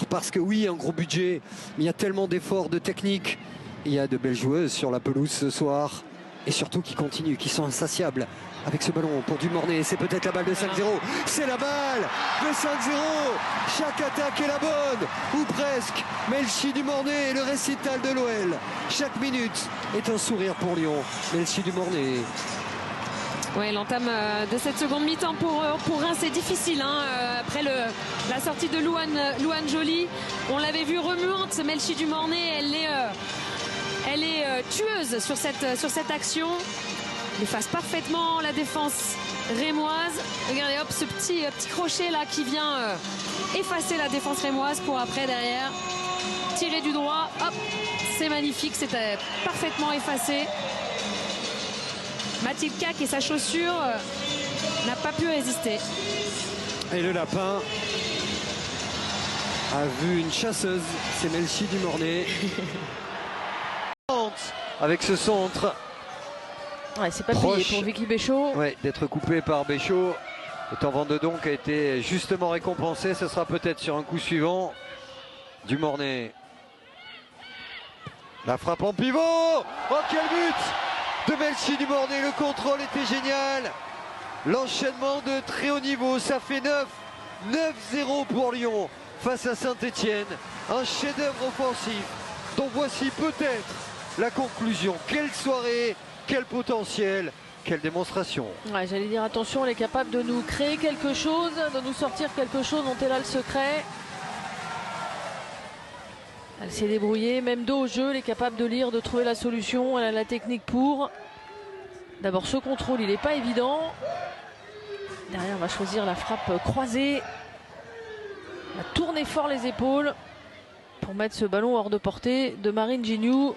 Parce que oui, un gros budget, mais il y a tellement d'efforts, de technique. Il y a de belles joueuses sur la pelouse ce soir. Et surtout qui continuent, qui sont insatiables avec ce ballon pour Dumornay. C'est peut-être la balle de 5-0. C'est la balle de 5-0. Chaque attaque est la bonne, ou presque. Melchi Dumornay, le récital de l'OL. Chaque minute est un sourire pour Lyon. Melchi Dumornay. Oui, l'entame de cette seconde mi-temps pour Reims, c'est difficile. Après la sortie de Louane Joly, on l'avait vu remuante. Melchi Dumornay, elle est tueuse sur cette action. Elle efface parfaitement la défense rémoise. Regardez, hop, ce petit crochet là qui vient effacer la défense rémoise pour après derrière tirer du droit. Hop, c'est magnifique, c'était parfaitement effacé. Mathilde Cac et sa chaussure n'a pas pu résister. Et le lapin a vu une chasseuse, c'est Melchi Dumornay. Avec ce centre. Ouais, c'est pas payé pour Vicky Béchot. Ouais, d'être coupé par Béchot. Le temps Vendedon qui a été justement récompensé. Ce sera peut-être sur un coup suivant. Dumornay. La frappe en pivot. Oh, quel but de Melchi Dumornay. Le contrôle était génial. L'enchaînement de très haut niveau. Ça fait 9-0 pour Lyon face à Saint-Etienne. Un chef-d'œuvre offensif dont voici peut-être la conclusion. Quelle soirée, quel potentiel, quelle démonstration. Ouais, j'allais dire attention, elle est capable de nous créer quelque chose, de nous sortir quelque chose dont elle a le secret. Elle s'est débrouillée, même dos au jeu, elle est capable de lire, de trouver la solution, elle a la technique pour. D'abord ce contrôle, il n'est pas évident. Derrière, on va choisir la frappe croisée. Elle a tourné fort les épaules pour mettre ce ballon hors de portée de Marine Gignoux.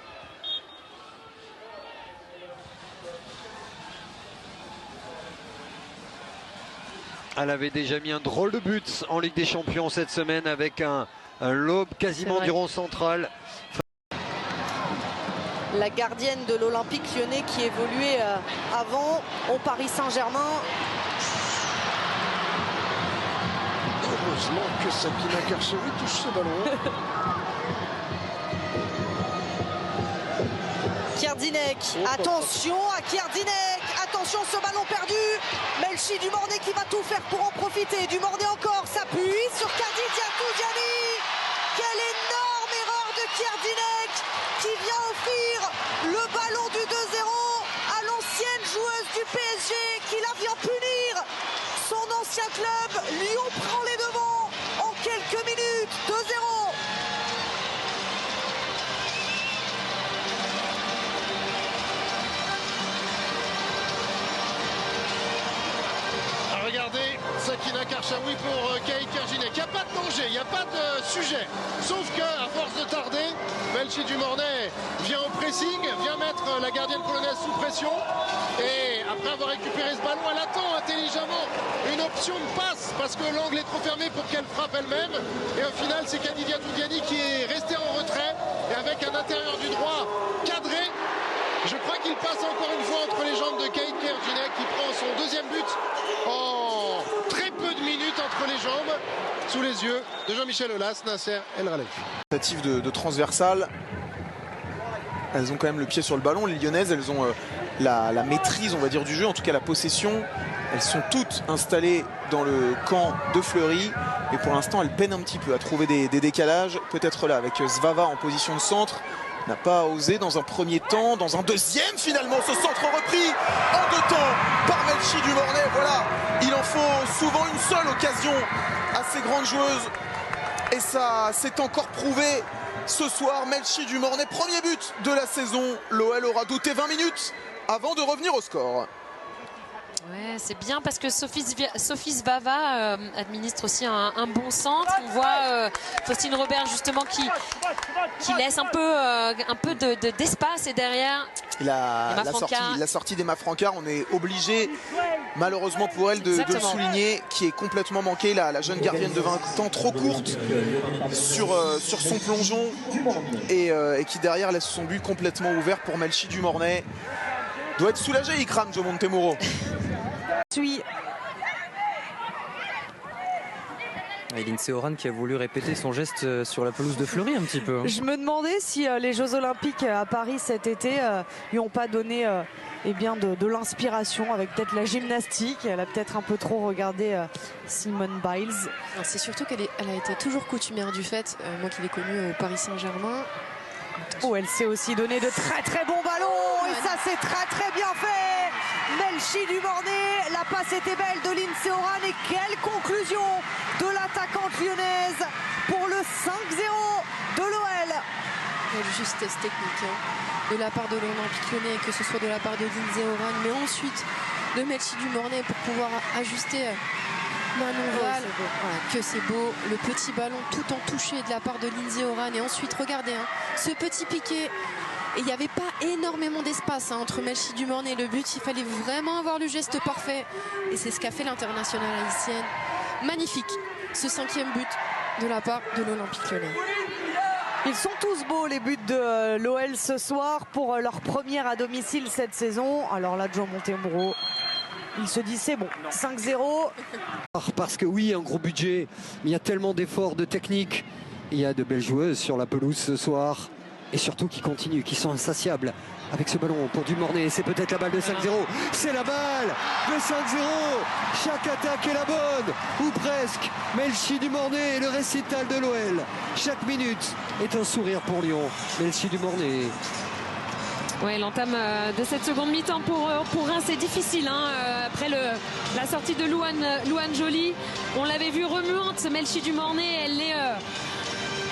Elle avait déjà mis un drôle de but en Ligue des Champions cette semaine avec un lob quasiment du rond central. La gardienne de l'Olympique Lyonnais qui évoluait avant au Paris Saint-Germain. Heureusement que Sakina Karchevi touche ce ballon. Kierdinek, attention à Kierdinek, attention ce ballon perdu. Melchi Dumornay qui va tout faire pour en profiter. Dumornay encore s'appuie sur Khadija Koudiani. Quelle énorme erreur de Kierdinek qui vient offrir le ballon du 2-0 à l'ancienne joueuse du PSG qui la vient punir. Son ancien club, Lyon prend les devants en quelques minutes, 2-0. Regardez, Sakina Karchaoui pour Kay Kierginek. Il n'y a pas de danger, il n'y a pas de sujet. Sauf qu'à force de tarder, Melchi Dumornay vient au pressing, vient mettre la gardienne polonaise sous pression. Et après avoir récupéré ce ballon, elle attend intelligemment une option de passe parce que l'angle est trop fermé pour qu'elle frappe elle-même. Et au final, c'est Khadija Koudiani qui est restée en retrait et avec un intérieur du droit cadré. Je crois qu'il passe encore une fois entre les jambes de Kay Kierginek qui prend son deuxième but en très peu de minutes entre les jambes, sous les yeux de Jean-Michel Aulas, Nasser El Khelaifi. Tentative de transversale. Elles ont quand même le pied sur le ballon, les Lyonnaises, elles ont la maîtrise, on va dire, du jeu, en tout cas la possession. Elles sont toutes installées dans le camp de Fleury. Et pour l'instant, elles peinent un petit peu à trouver des décalages. Peut-être là, avec Zvava en position de centre. N'a pas osé dans un premier temps, dans un deuxième finalement, ce centre repris en deux temps par Melchi Dumornay. Voilà, il en faut souvent une seule occasion à ces grandes joueuses. Et ça s'est encore prouvé ce soir. Melchi Dumornay, premier but de la saison. L'OL aura douté 20 minutes avant de revenir au score. Ouais, c'est bien parce que Sophie Zvava administre aussi un bon centre. On voit Faustine Robert justement qui laisse un peu d'espace et derrière la sortie d'Emma Francard, on est obligé malheureusement pour elle de le souligner, qui est complètement manqué, la jeune gardienne de 20 ans trop courte sur son plongeon et qui derrière laisse son but complètement ouvert pour Melchi Dumornay. Doit être soulagé Ikram Joe Montemuro. Et Lindsey Horan qui a voulu répéter son geste sur la pelouse de Fleury un petit peu. Je me demandais si les Jeux Olympiques à Paris cet été lui ont pas donné de l'inspiration avec peut-être la gymnastique. Elle a peut-être un peu trop regardé Simone Biles. C'est surtout qu'elle a été toujours coutumière du fait, moi qui l'ai connue au Paris Saint-Germain. Oh, elle s'est aussi donné de très très bons ballons et ça c'est très très bien fait. Melchi Dumornay, la passe était belle de Lindsey Horan et quelle conclusion de l'attaquante lyonnaise pour le 5-0 de l'OL. Quelle justesse technique de la part de l'Olympique Lyonnais, que ce soit de la part de Lindsey Horan, mais ensuite de Melchi Dumornay pour pouvoir ajuster Manon Val. Voilà, que c'est beau, le petit ballon tout en touché de la part de Lindsey Horan et ensuite regardez ce petit piqué. Et il n'y avait pas énormément d'espace entre Melchi Dumornay et le but. Il fallait vraiment avoir le geste parfait. Et c'est ce qu'a fait l'internationale haïtienne. Magnifique, ce 5e but de la part de l'Olympique Lyonnais. Ils sont tous beaux les buts de l'OL ce soir pour leur première à domicile cette saison. Alors là, João Montemuro, il se dit c'est bon, 5-0. Parce que oui, un gros budget, mais il y a tellement d'efforts, de technique. Il y a de belles joueuses sur la pelouse ce soir. Et surtout qui continuent, qui sont insatiables avec ce ballon pour Dumornay. C'est peut-être la balle de 5-0. C'est la balle de 5-0. Chaque attaque est la bonne, ou presque. Melchi Dumornay et le récital de l'OL. Chaque minute est un sourire pour Lyon. Melchi Dumornay. Ouais, l'entame de cette seconde mi-temps pour Reims, c'est difficile. Après la sortie de Louane Joly, on l'avait vu remuante. Melchi Dumornay,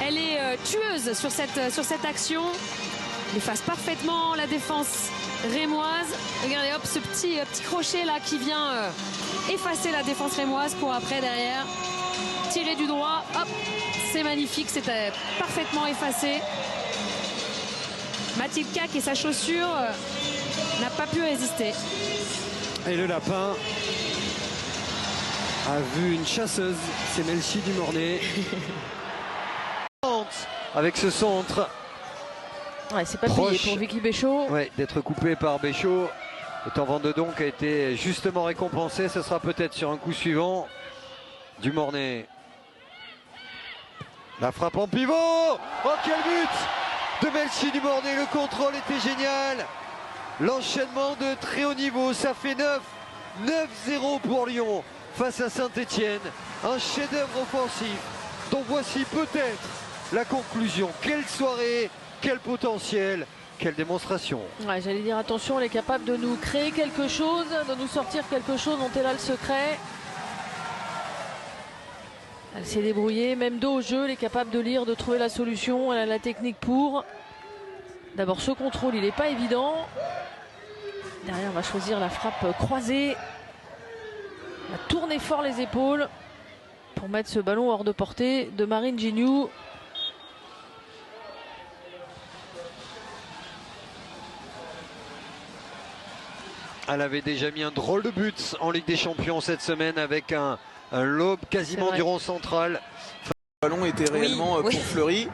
elle est tueuse sur cette action. Elle efface parfaitement la défense rémoise. Regardez, hop, ce petit crochet là qui vient effacer la défense rémoise pour après derrière tirer du droit. Hop, c'est magnifique, c'était parfaitement effacé. Mathilde Cac et sa chaussure n'a pas pu résister. Et le lapin a vu une chasseuse, c'est Melchi Dumornay. Avec ce centre. Ouais, c'est pas payé pour Vicky Béchot. Ouais, d'être coupé par Béchot. Le temps Van de Donk a été justement récompensé. Ce sera peut-être sur un coup suivant. Dumornay. La frappe en pivot. Oh, quel but de Melchi Dumornay. Le contrôle était génial. L'enchaînement de très haut niveau. Ça fait 9-0 pour Lyon face à Saint-Etienne. Un chef-d'œuvre offensif. Donc voici peut-être la conclusion. Quelle soirée, quel potentiel, quelle démonstration. Ouais, j'allais dire attention, elle est capable de nous créer quelque chose, de nous sortir quelque chose dont elle a le secret. Elle s'est débrouillée, même dos au jeu, elle est capable de lire, de trouver la solution. Elle a la technique pour. D'abord ce contrôle, il n'est pas évident. Derrière, on va choisir la frappe croisée. Elle va tourner fort les épaules pour mettre ce ballon hors de portée de Marine Gignoux. Elle avait déjà mis un drôle de but en Ligue des Champions cette semaine avec un lob quasiment du rond central. Le ballon était réellement pour Fleury.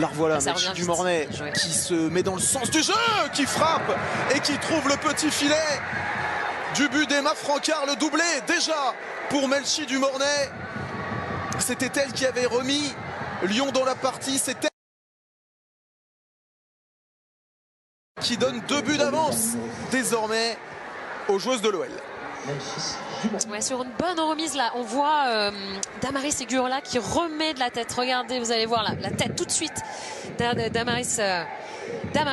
La revoilà, Melchi Dumornay qui se met dans le sens du jeu, qui frappe et qui trouve le petit filet du but d'Emma Francard, le doublé déjà pour Melchi Dumornay. C'était elle qui avait remis Lyon dans la partie, c'était qui donne 2 buts d'avance désormais aux joueuses de l'OL. Ouais, sur une bonne remise là, on voit Damaris Segurola qui remet de la tête. Regardez, vous allez voir la tête tout de suite Damaris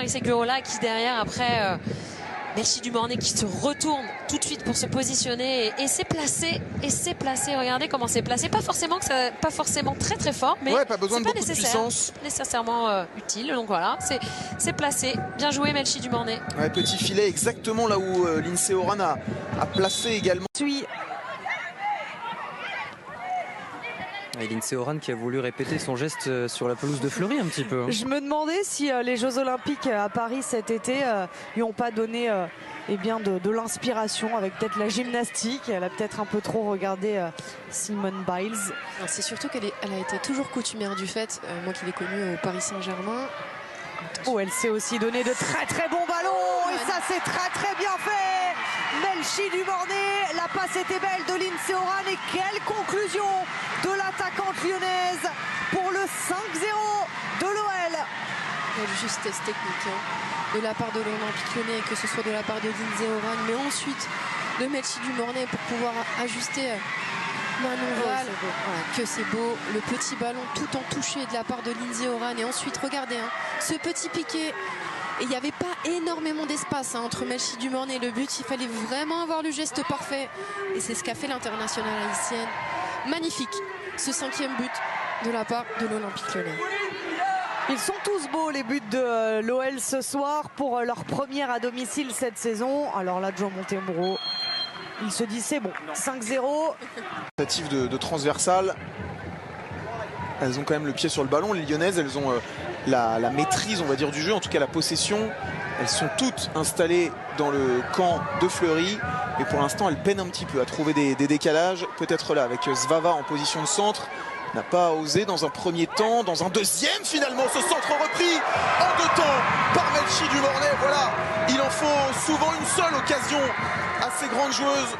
Segurola qui derrière après Melchi Dumornay qui se retourne tout de suite pour se positionner et s'est placé. Regardez comment c'est placé. Pas forcément très très fort, mais pas besoin de beaucoup de puissance. Nécessairement utile. Donc voilà, c'est placé. Bien joué Melchi Dumornay. Ouais, petit filet exactement là où Lindsey Horan a placé également. Et Lindsey Horan qui a voulu répéter son geste sur la pelouse de Fleury un petit peu. Je me demandais si les Jeux Olympiques à Paris cet été lui ont pas donné de l'inspiration avec peut-être la gymnastique. Elle a peut-être un peu trop regardé Simone Biles. C'est surtout qu'elle a été toujours coutumière du fait, moi qui l'ai connue au Paris Saint-Germain. Oh, elle s'est aussi donné de très très bons ballons et ça c'est très très bien fait Melchi du Mornay. La passe était belle de Lindsey Horan. Et quelle conclusion de l'attaquante lyonnaise pour le 5-0 de l'OL. Quelle justesse technique de la part de l'Olympique Lyonnais, que ce soit de la part de Lindsey Horan, mais ensuite de Melchi du Mornay pour pouvoir ajuster Manon Val. Voilà, que c'est beau, le petit ballon tout en touché de la part de Lindsey Horan. Et ensuite, regardez, ce petit piqué. Et il n'y avait pas énormément d'espace entre Melchi du Mornay et le but. Il fallait vraiment avoir le geste parfait. Et c'est ce qu'a fait l'internationale haïtienne. Magnifique, ce 5e but de la part de l'Olympique Lyonnais. Ils sont tous beaux les buts de l'OL ce soir pour leur première à domicile cette saison. Alors là, João Montemuro, il se dit c'est bon, 5-0. Tentative de transversale. Elles ont quand même le pied sur le ballon. Les Lyonnaises, elles ont la maîtrise, on va dire, du jeu, en tout cas la possession. Elles sont toutes installées dans le camp de Fleury. Et pour l'instant, elles peinent un petit peu à trouver des décalages. Peut-être là, avec Zvava en position de centre. N'a pas osé dans un premier temps, dans un deuxième finalement, ce centre repris en 2 temps par Melchi du Mornay. Voilà, il en faut souvent une seule occasion à ces grandes joueuses.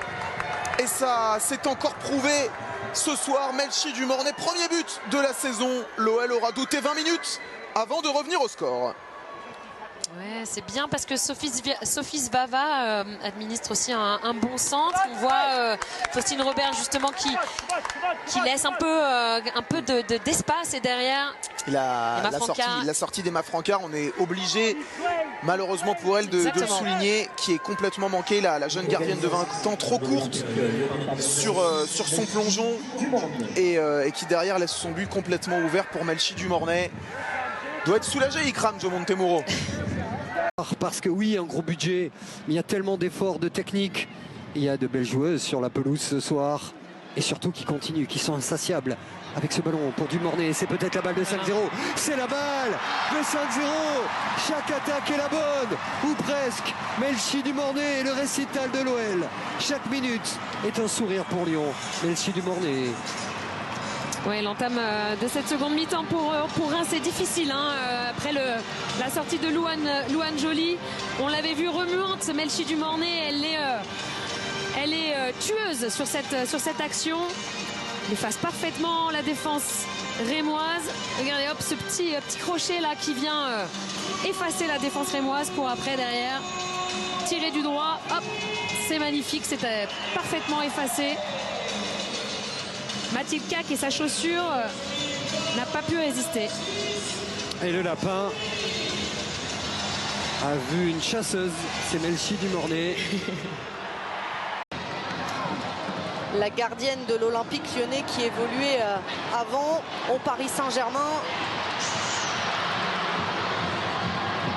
Et ça s'est encore prouvé ce soir. Melchi du Mornay, premier but de la saison. L'OL aura douté 20 minutes avant de revenir au score. Ouais, c'est bien parce que Sophie Zvava administre aussi un bon centre. On voit Faustine Robert justement qui laisse un peu d'espace et derrière la sortie d'Emma Francard, on est obligé malheureusement pour elle de le souligner, qui est complètement manqué, la jeune gardienne de 20 ans, trop courte sur son plongeon et qui derrière laisse son but complètement ouvert pour Melchi du Mornay. Doit être soulagé Ikram, João Montemuro. Parce que oui, un gros budget, mais il y a tellement d'efforts, de technique. Il y a de belles joueuses sur la pelouse ce soir. Et surtout qui continuent, qui sont insatiables. Avec ce ballon pour du Mornay, c'est peut-être la balle de 5-0. C'est la balle de 5-0. Chaque attaque est la bonne, ou presque. Melchi du Mornay, le récital de l'OL. Chaque minute est un sourire pour Lyon. Melchi du Mornay. Oui, l'entame de cette seconde mi-temps pour Reims, c'est difficile. Après la sortie de Louane Joly, on l'avait vu remuante. Melchi du Mornay, elle est tueuse sur cette action. Elle efface parfaitement la défense rémoise. Regardez, hop, ce petit crochet là qui vient effacer la défense rémoise pour après derrière tirer du droit. Hop, c'est magnifique, c'était parfaitement effacé. Mathilde Cac et sa chaussure n'a pas pu résister. Et le lapin a vu une chasseuse, c'est Melchi du Mornay. La gardienne de l'Olympique Lyonnais qui évoluait avant au Paris Saint-Germain.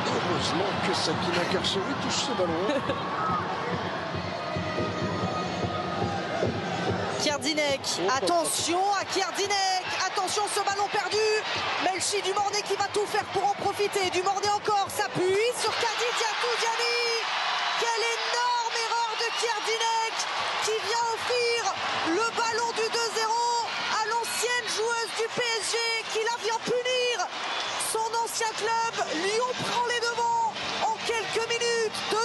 Heureusement que Sakina Karchevi touche ce ballon. Kierdinek, attention à Kierdinek, attention ce ballon perdu. Melchi du Mornay qui va tout faire pour en profiter. Du Mornay encore, s'appuie sur Khadija Toudiani. Quelle énorme erreur de Kierdinek qui vient offrir le ballon du 2-0 à l'ancienne joueuse du PSG qui la vient punir. Son ancien club, Lyon prend les devants en quelques minutes, 2-0.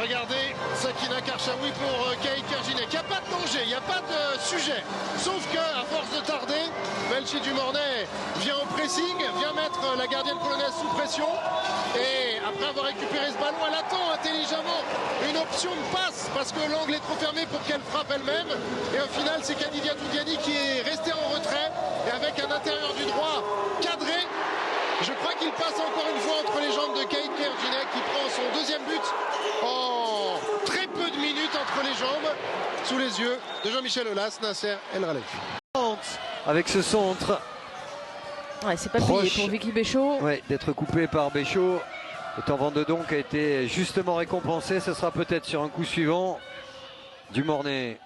Regardez, Sakina Karchaoui pour Kay Kerjinek. Il n'y a pas de danger, il n'y a pas de sujet. Sauf que, à force de tarder, Melchi du Mornay vient au pressing, vient mettre la gardienne polonaise sous pression. Et après avoir récupéré ce ballon, elle attend intelligemment une option de passe parce que l'angle est trop fermé pour qu'elle frappe elle-même. Et au final, c'est Khadija Toudiani qui est restée en retrait et avec un intérieur du droit cadré. Je crois qu'il passe encore une fois entre les jambes de Kay Kerjinek qui prend son deuxième but en très peu de minutes entre les jambes, sous les yeux de Jean-Michel Aulas, Nasser El Khelaifi. Avec ce centre. Ouais, c'est pas payé pour Vicky Béchot. Ouais, d'être coupé par Béchot. Le temps Vendedonk a été justement récompensé. Ce sera peut-être sur un coup suivant. Du Mornay.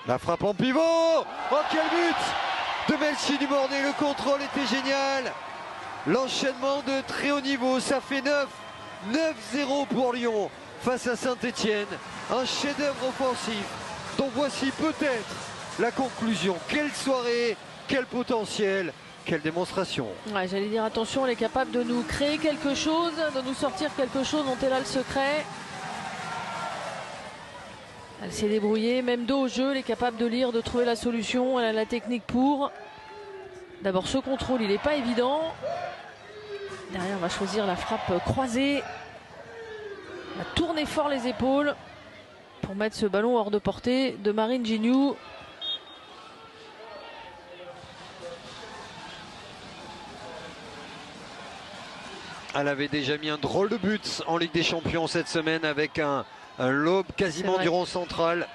La frappe en pivot. Oh, quel but de Melchi du Mornay. Le contrôle était génial. L'enchaînement de très haut niveau. Ça fait 9-0 pour Lyon face à Saint-Etienne. Un chef-d'œuvre offensif dont voici peut-être la conclusion. Quelle soirée, quel potentiel, quelle démonstration. Ouais, j'allais dire attention, elle est capable de nous créer quelque chose, de nous sortir quelque chose dont elle a le secret. Elle s'est débrouillée, même dos au jeu, elle est capable de lire, de trouver la solution, elle a la technique pour. D'abord ce contrôle, il n'est pas évident. Derrière, on va choisir la frappe croisée. Elle va tourner fort les épaules pour mettre ce ballon hors de portée de Marine Gignoux. Elle avait déjà mis un drôle de but en Ligue des Champions cette semaine avec un lob quasiment du rond central.